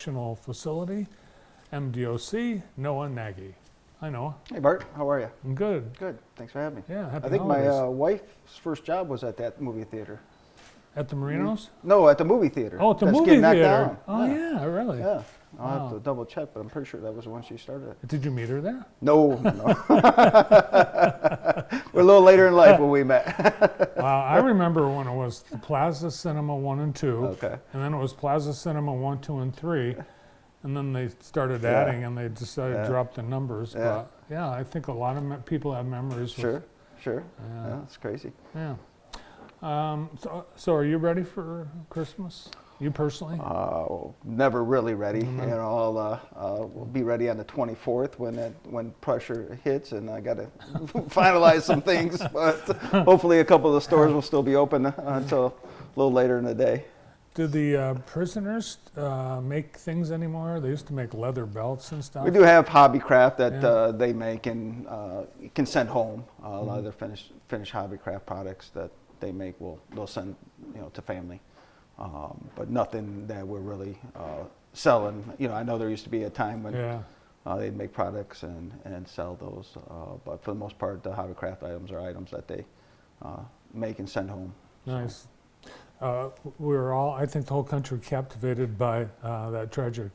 Correctional Facility, MDOC, Noah Nagy. Hi, Noah. Hey Bart, how are you? I'm good. Good, thanks for having me. Yeah, happy I think holidays. my wife's first job was at that movie theater. At the Marinos? No, at the movie theater. Oh, at the That's movie getting knocked theater. down. Oh, yeah, really? Yeah, I'll Wow. have to double check, but I'm pretty sure that was when she started. Did you meet her there? No, no. We're a little later in life when we met. Wow, I remember when it was the Plaza Cinema 1 and 2. Okay. And then it was Plaza Cinema 1, 2, and 3. And then they started Yeah. adding and they decided Yeah. to drop the numbers. Yeah. But yeah, I think a lot of people have memories. Sure, sure. Yeah. Yeah, it's crazy. Yeah. So are you ready for Christmas? You personally? Never really ready. Mhm. You know, we'll be ready on the 24th when pressure hits, and I got to finalize some things. But hopefully, a couple of the stores will still be open until a little later in the day. Do the prisoners make things anymore? They used to make leather belts and stuff. We do have hobby craft that Yeah. they make and can send home. A lot of their finished hobby craft products that they make they'll send to family. But nothing that we're really selling. I know there used to be a time when Yeah. they'd make products and sell those. But for the most part, the hobby craft items are items that they make and send home. Nice. We're all, I think the whole country, captivated by that tragic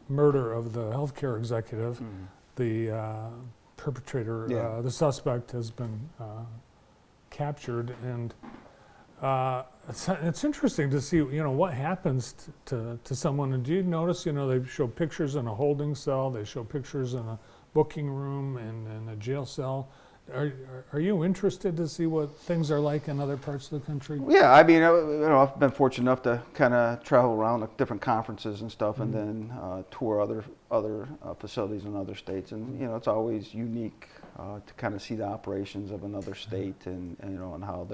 murder of the healthcare executive. Mm. The perpetrator, Yeah. the suspect has been captured, and it's interesting to see, what happens to someone. And do you notice, they show pictures in a holding cell, they show pictures in a booking room and in a jail cell. Are you interested to see what things are like in other parts of the country? Yeah, I mean, I've been fortunate enough to kind of travel around to different conferences and stuff, and then tour other facilities in other states, and it's always unique to kind of see the operations of another state and and how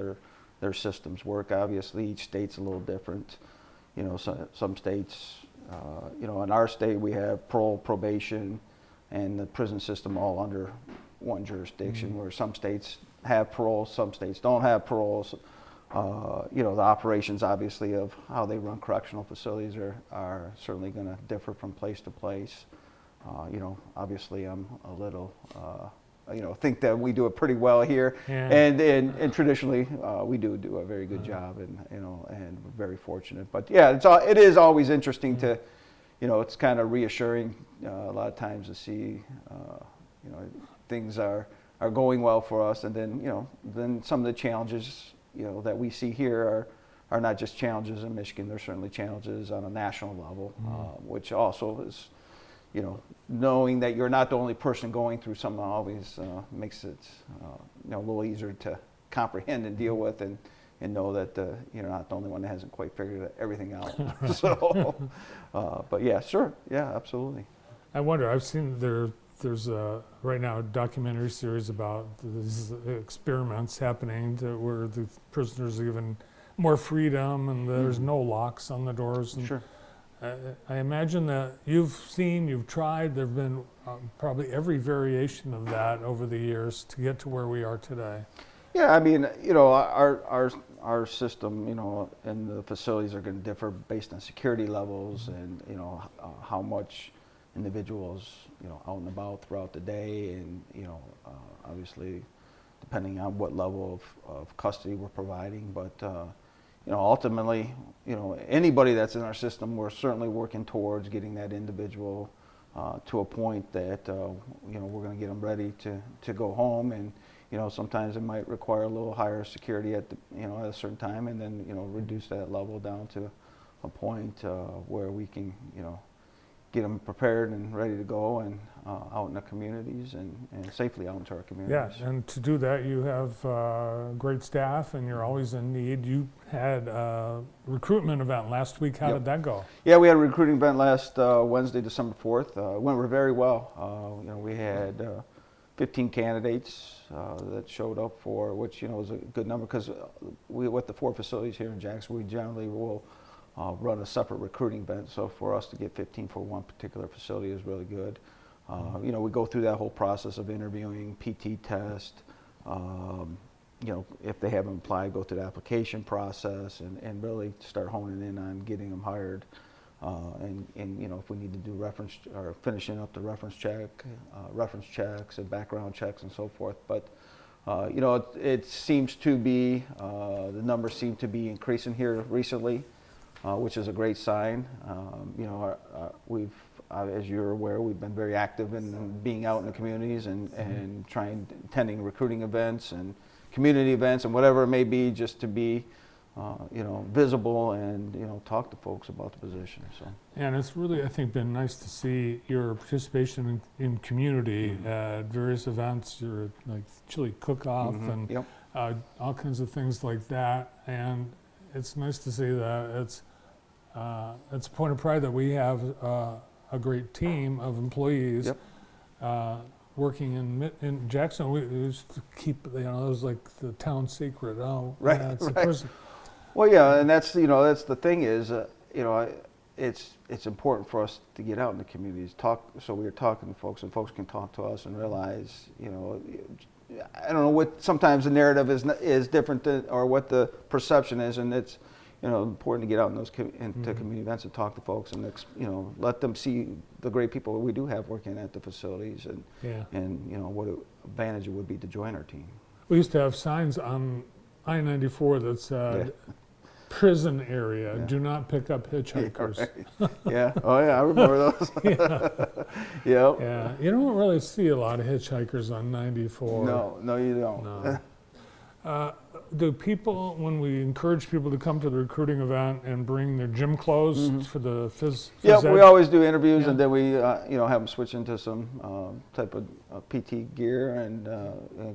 their systems work. Obviously, each state's a little different. Some states, in our state we have parole, probation, and the prison system all under one jurisdiction, where some states have parole, some states don't have paroles. The operations, obviously, of how they run correctional facilities are certainly going to differ from place to place. Obviously, I'm a little, think that we do it pretty well here, Yeah. and traditionally we do a very good job, and and we're very fortunate. But yeah, it is always interesting to, it's kind of reassuring a lot of times to see, things are going well for us, and then some of the challenges that we see here are not just challenges in Michigan. They're certainly challenges on a national level, which also is, knowing that you're not the only person going through something always makes it a little easier to comprehend and deal with, and know that you're not the only one that hasn't quite figured everything out. So, but yeah, sure, yeah, absolutely. I wonder, I've seen there's right now a documentary series about these experiments happening where the prisoners are given more freedom and there's no locks on the doors. And Sure. I imagine that you've tried, there have been probably every variation of that over the years to get to where we are today. Yeah, I mean, our system, and the facilities are going to differ based on security levels and how much individuals out and about throughout the day, and obviously depending on what level of custody we're providing. But ultimately, anybody that's in our system, we're certainly working towards getting that individual to a point that we're going to get them ready to go home. And sometimes it might require a little higher security at at a certain time, and then reduce that level down to a point where we can get them prepared and ready to go, and out in the communities, and safely out into our communities. Yeah, and to do that you have great staff, and you're always in need. You had a recruitment event last week. How Yep. did that go? Yeah, we had a recruiting event last Wednesday, December 4th. It went very well. We had 15 candidates that showed up for, which is a good number, because with the 4 facilities here in Jackson, we generally will run a separate recruiting event. So for us to get 15 for one particular facility is really good. We go through that whole process of interviewing, PT test, if they haven't applied, go through the application process, and really start honing in on getting them hired and if we need to do reference or finishing up the reference checks and background checks and so forth. But it seems to be the numbers seem to be increasing here recently, which is a great sign. We've as you're aware, we've been very active in being out in the communities and attending recruiting events and community events and whatever it may be, just to be visible and talk to folks about the position. So. And it's really, I think, been nice to see your participation in community at various events, your like chili cook-off and Yep. All kinds of things like that. And it's nice to see that it's a point of pride that we have a great team of employees. Yep. Working in Jackson. We used to keep, it was like the town secret. Oh, Right, yeah, it's the right. person. Well, yeah, and that's that's the thing is, it's important for us to get out in the communities, talk. So we're talking to folks, and folks can talk to us and realize, I don't know what sometimes the narrative is different than, or what the perception is, and it's important to get out in those into community events and talk to folks and let them see the great people we do have working at the facilities and what an advantage it would be to join our team. We used to have signs on I-94 that said, prison area, do not pick up hitchhikers. Yeah, right. Yeah. Oh yeah, I remember those. Yep. Yeah, you don't really see a lot of hitchhikers on 94. No, you don't. No. Do people, when we encourage people to come to the recruiting event and bring their gym clothes for the phys Yeah, ed? we always do interviews, and then we have them switch into some type of PT gear and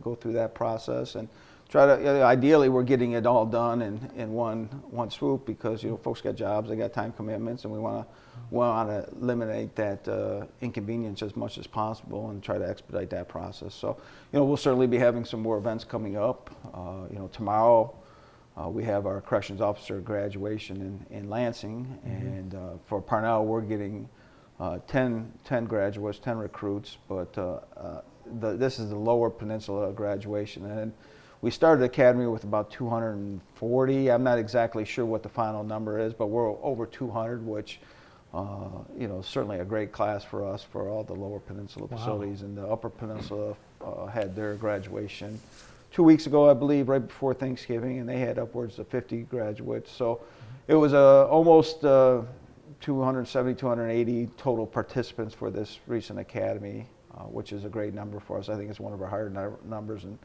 go through that process and try to. Ideally, we're getting it all done in one swoop because folks got jobs, they got time commitments, and we want to eliminate that inconvenience as much as possible and try to expedite that process. So we'll certainly be having some more events coming up. Tomorrow we have our corrections officer graduation in Lansing, and for Parnall we're getting 10 graduates, 10 recruits, but this is the Lower Peninsula graduation, and we started the academy with about 240. I'm not exactly sure what the final number is, but we're over 200, which certainly a great class for us for all the Lower Peninsula facilities. And the Upper Peninsula had their graduation 2 weeks ago, I believe, right before Thanksgiving, and they had upwards of 50 graduates. So it was almost 270, 280 total participants for this recent academy, which is a great number for us. I think it's one of our higher numbers in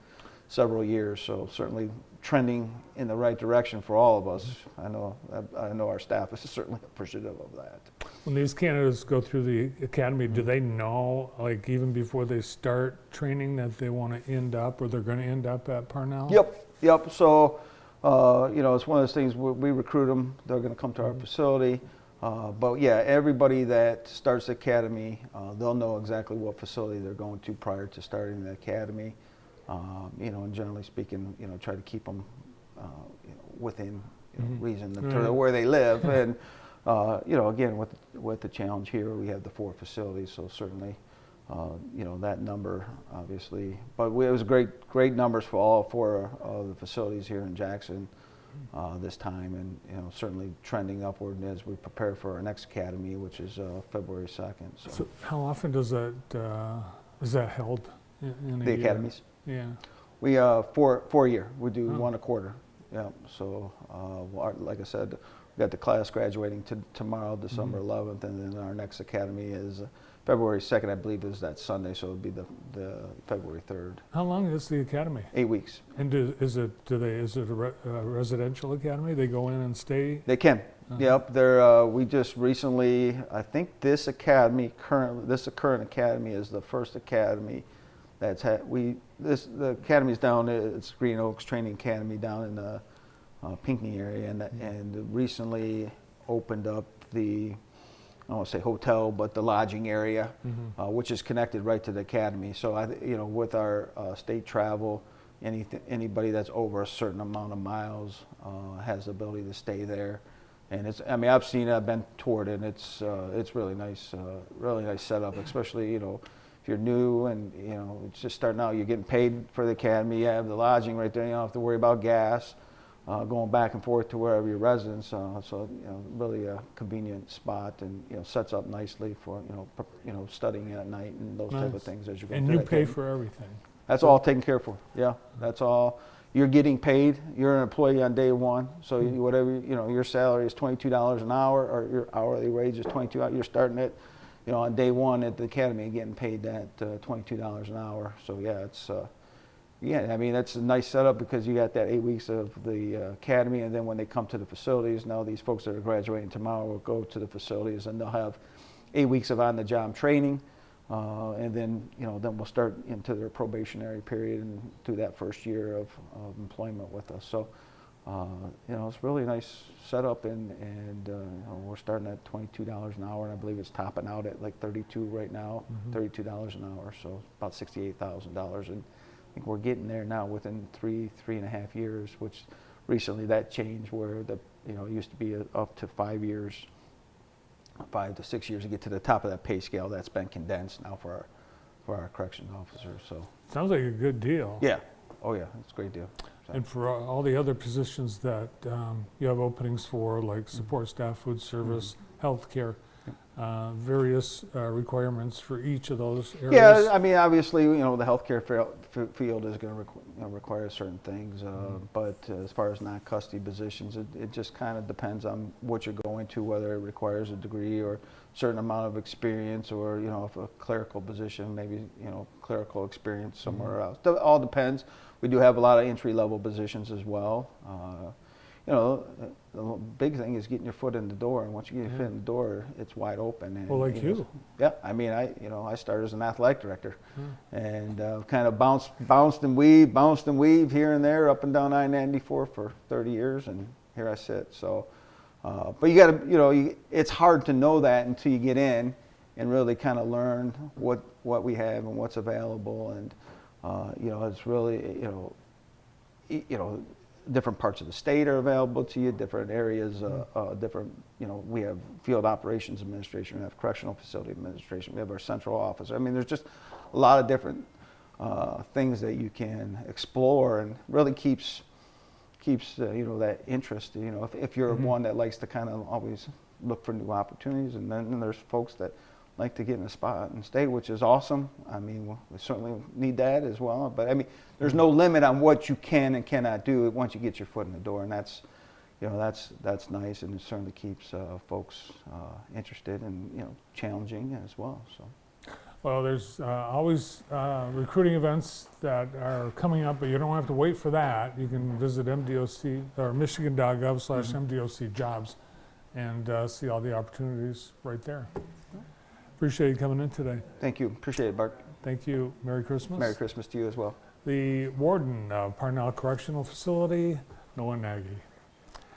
several years, so certainly trending in the right direction for all of us. I know our staff is certainly appreciative of that. When these candidates go through the academy, do they know, like even before they start training, that they want to end up or they're going to end up at Parnall? Yep. So, it's one of those things, we recruit them, they're going to come to our facility. But yeah, everybody that starts the academy, they'll know exactly what facility they're going to prior to starting the academy. And generally speaking, try to keep them, within reason to where they live. And, again, with the challenge here, we have the 4 facilities, so certainly, that number, obviously. But it was great numbers for all 4 of the facilities here in Jackson this time, and, certainly trending upward as we prepare for our next academy, which is February 2nd. So how often is that held in a the year? academies? Yeah. We for a year. We do one a quarter. Yeah. So like I said, we got the class graduating tomorrow, December 11th, and then our next academy is February 2nd. I believe is that Sunday, so it'll be the February 3rd. How long is the academy? 8 weeks. And is it a residential academy? They go in and stay? They can. Yep. They're we just recently. I think this current academy is the first academy that's the academy's down. It's Green Oaks Training Academy down in the Pinckney area, and recently opened up the, I don't want to say hotel, but the lodging area, which is connected right to the academy. So with our state travel, anybody that's over a certain amount of miles has the ability to stay there. And I've seen it, I've been toured, and it's really nice setup, especially if you're new and it's just starting out. You're getting paid for the academy. You have the lodging right there. You don't have to worry about gas. going back and forth to wherever your residence. So really a convenient spot, and sets up nicely for studying at night and those type of Nice. things as you go. And through you that pay day. for everything. That's all taken care of for. Yeah, that's all. You're getting paid. You're an employee on day one. So whatever your salary is $22 an hour, or your hourly wage is $22. You're starting it, on day one at the academy and getting paid that $22 an hour. So yeah, it's I mean that's a nice setup because you got that 8 weeks of the academy, and then when they come to the facilities, now these folks that are graduating tomorrow will go to the facilities and they'll have 8 weeks of on-the-job training. And then, then we'll start into their probationary period and through that first year of employment with us. So, it's really a nice setup, and we're starting at $22 an hour, and I believe it's topping out at like 32 right now, $32 an hour, so about $68,000. And I think we're getting there now within 3.5 years, which recently that changed where it used to be up to 5 years. 5 to 6 years to get to the top of that pay scale. That's been condensed now for our corrections officers. So Sounds like a good deal. yeah, oh yeah, it's a great deal. So. And for all the other positions that you have openings for, like support staff, food service, healthcare, various requirements for each of those areas. Yeah, I mean, obviously, the healthcare field is going to require certain things, but as far as non-custody positions, it just kind of depends on what you're going to, whether it requires a degree or a certain amount of experience, or if a clerical position, maybe clerical experience somewhere else. It all depends. We do have a lot of entry-level positions as well. The big thing is getting your foot in the door, and once you get your foot in the door, it's wide open. And, Well, like you. Yeah, I mean, I started as an athletic director, and kind of bounced and weaved here and there up and down I-94 for 30 years, and here I sit. So, but you got to, it's hard to know that until you get in and really kind of learn what we have and what's available, and it's really different parts of the state are available to you, different areas, different, we have field operations administration, we have correctional facility administration, we have our central office. I mean, there's just a lot of different things that you can explore, and really keeps that interest. If you're one that likes to kind of always look for new opportunities, and then there's folks that like to get in a spot and stay, which is awesome. I mean, we certainly need that as well. But I mean, there's no limit on what you can and cannot do once you get your foot in the door, and that's nice, and it certainly keeps folks interested and challenging as well. So. Well, there's always recruiting events that are coming up, but you don't have to wait for that. You can visit MDOC or Michigan.gov/MDOC jobs and see all the opportunities right there. Appreciate you coming in today. Thank you. Appreciate it, Bart. Thank you. Merry Christmas. Merry Christmas to you as well. The warden of Parnall Correctional Facility, Noah Nagy.